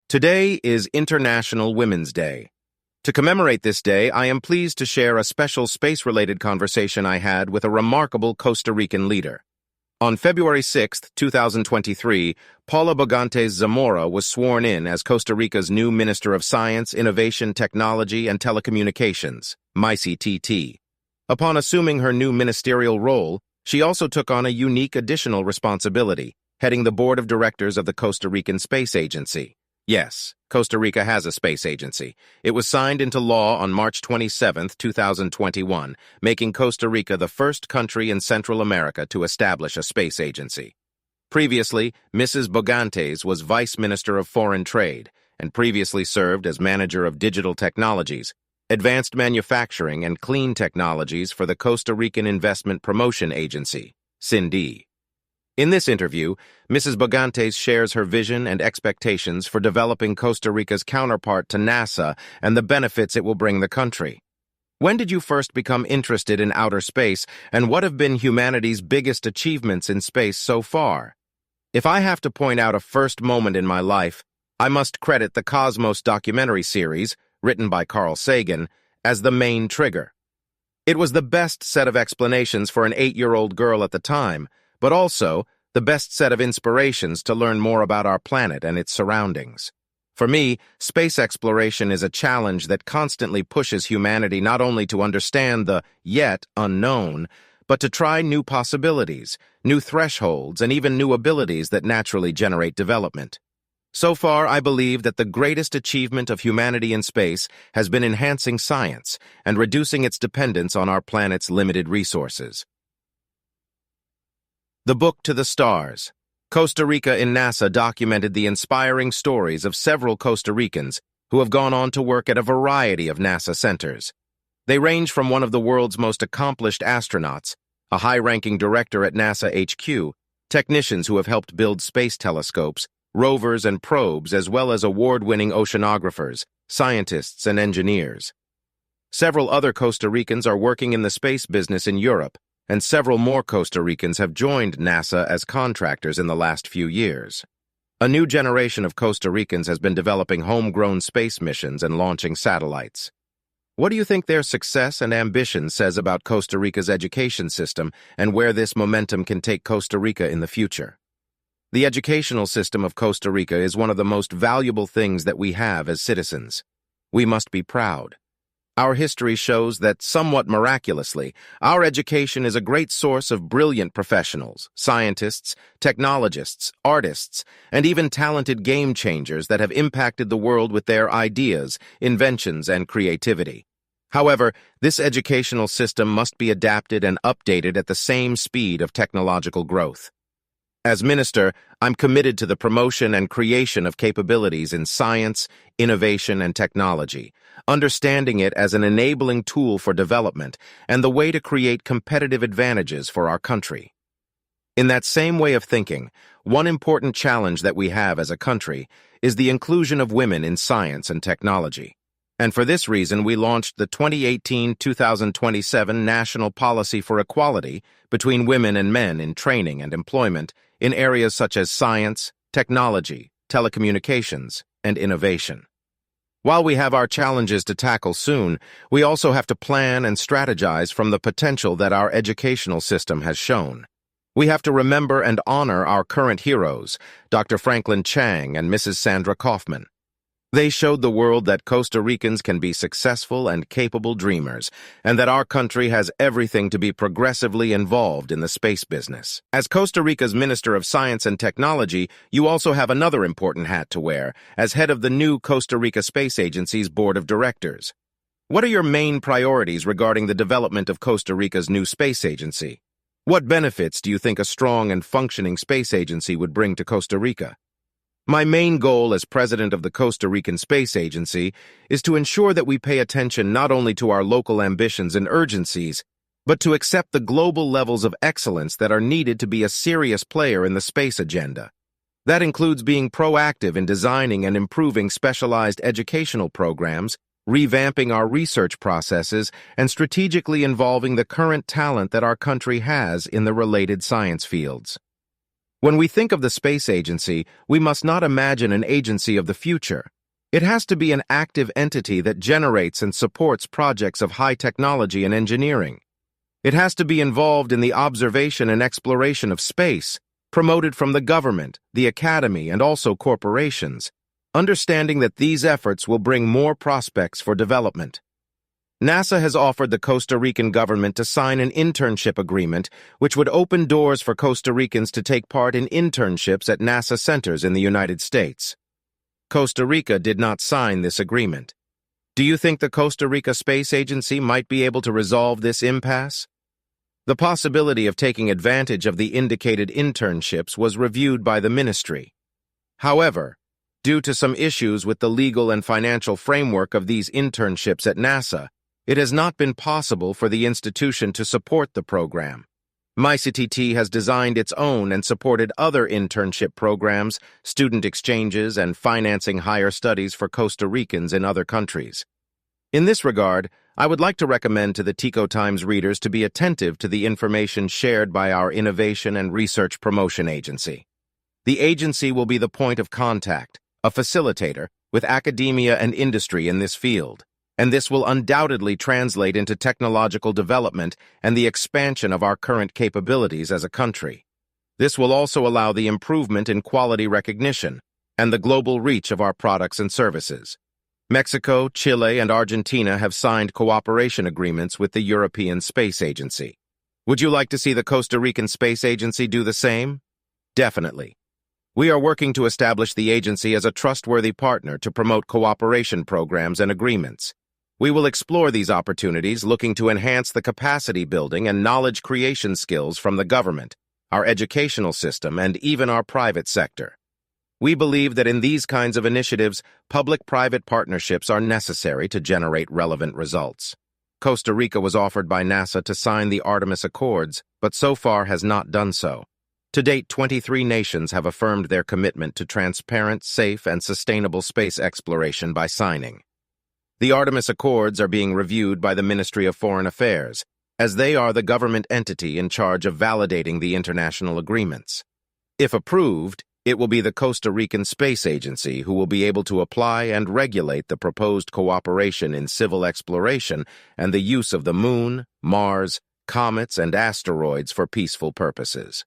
Today is International Women's Day. To commemorate this day, I am pleased to share a special space-related conversation I had with a remarkable Costa Rican leader. On February 6, 2023, Paula Bogantes Zamora was sworn in as Costa Rica's new Minister of Science, Innovation, Technology, and Telecommunications, MICTT. Upon assuming her new ministerial role, she also took on a unique additional responsibility, heading the board of directors of the Costa Rican Space Agency. Yes, Costa Rica has a space agency. It was signed into law on March 27, 2021, making Costa Rica the first country in Central America to establish a space agency. Previously, Mrs. Bogantes was Vice Minister of Foreign Trade and previously served as Manager of Digital Technologies, Advanced Manufacturing and Clean Technologies for the Costa Rican Investment Promotion Agency, CINDI. In this interview, Mrs. Bogantes shares her vision and expectations for developing Costa Rica's counterpart to NASA and the benefits it will bring the country. When did you first become interested in outer space, and what have been humanity's biggest achievements in space so far? If I have to point out a first moment in my life, I must credit the Cosmos documentary series, written by Carl Sagan, as the main trigger. It was the best set of explanations for an 8-year-old girl at the time, but also the best set of inspirations to learn more about our planet and its surroundings. For me, space exploration is a challenge that constantly pushes humanity not only to understand the yet unknown, but to try new possibilities, new thresholds, and even new abilities that naturally generate development. So far, I believe that the greatest achievement of humanity in space has been enhancing science and reducing its dependence on our planet's limited resources. The Book to the Stars. Costa Rica in NASA documented the inspiring stories of several Costa Ricans who have gone on to work at a variety of NASA centers. They range from one of the world's most accomplished astronauts, a high-ranking director at NASA HQ, technicians who have helped build space telescopes, rovers and probes, as well as award-winning oceanographers, scientists, and engineers. Several other Costa Ricans are working in the space business in Europe, and several more Costa Ricans have joined NASA as contractors in the last few years. A new generation of Costa Ricans has been developing homegrown space missions and launching satellites. What do you think their success and ambition says about Costa Rica's education system and where this momentum can take Costa Rica in the future? The educational system of Costa Rica is one of the most valuable things that we have as citizens. We must be proud. Our history shows that, somewhat miraculously, our education is a great source of brilliant professionals, scientists, technologists, artists, and even talented game changers that have impacted the world with their ideas, inventions, and creativity. However, this educational system must be adapted and updated at the same speed of technological growth. As minister, I'm committed to the promotion and creation of capabilities in science, innovation, and technology, understanding it as an enabling tool for development and the way to create competitive advantages for our country. In that same way of thinking, one important challenge that we have as a country is the inclusion of women in science and technology. And for this reason, we launched the 2018-2027 National Policy for Equality between women and men in training and employment in areas such as science, technology, telecommunications, and innovation. While we have our challenges to tackle soon, we also have to plan and strategize from the potential that our educational system has shown. We have to remember and honor our current heroes, Dr. Franklin Chang and Mrs. Sandra Kaufman. They showed the world that Costa Ricans can be successful and capable dreamers, and that our country has everything to be progressively involved in the space business. As Costa Rica's Minister of Science and Technology, you also have another important hat to wear, as head of the new Costa Rica Space Agency's Board of Directors. What are your main priorities regarding the development of Costa Rica's new space agency? What benefits do you think a strong and functioning space agency would bring to Costa Rica? My main goal as president of the Costa Rican Space Agency is to ensure that we pay attention not only to our local ambitions and urgencies, but to accept the global levels of excellence that are needed to be a serious player in the space agenda. That includes being proactive in designing and improving specialized educational programs, revamping our research processes, and strategically involving the current talent that our country has in the related science fields. When we think of the space agency, we must not imagine an agency of the future. It has to be an active entity that generates and supports projects of high technology and engineering. It has to be involved in the observation and exploration of space, promoted from the government, the academy, and also corporations, understanding that these efforts will bring more prospects for development. NASA has offered the Costa Rican government to sign an internship agreement which would open doors for Costa Ricans to take part in internships at NASA centers in the United States. Costa Rica did not sign this agreement. Do you think the Costa Rica Space Agency might be able to resolve this impasse? The possibility of taking advantage of the indicated internships was reviewed by the ministry. However, due to some issues with the legal and financial framework of these internships at NASA, it has not been possible for the institution to support the program. MyCTT has designed its own and supported other internship programs, student exchanges, and financing higher studies for Costa Ricans in other countries. In this regard, I would like to recommend to the Tico Times readers to be attentive to the information shared by our Innovation and Research Promotion Agency. The agency will be the point of contact, a facilitator, with academia and industry in this field, and this will undoubtedly translate into technological development and the expansion of our current capabilities as a country. This will also allow the improvement in quality recognition and the global reach of our products and services. Mexico, Chile, and Argentina have signed cooperation agreements with the European Space Agency. Would you like to see the Costa Rican Space Agency do the same? Definitely. We are working to establish the agency as a trustworthy partner to promote cooperation programs and agreements. We will explore these opportunities looking to enhance the capacity building and knowledge creation skills from the government, our educational system, and even our private sector. We believe that in these kinds of initiatives, public-private partnerships are necessary to generate relevant results. Costa Rica was offered by NASA to sign the Artemis Accords, but so far has not done so. To date, 23 nations have affirmed their commitment to transparent, safe, and sustainable space exploration by signing. The Artemis Accords are being reviewed by the Ministry of Foreign Affairs, as they are the government entity in charge of validating the international agreements. If approved, it will be the Costa Rican Space Agency who will be able to apply and regulate the proposed cooperation in civil exploration and the use of the Moon, Mars, comets, and asteroids for peaceful purposes.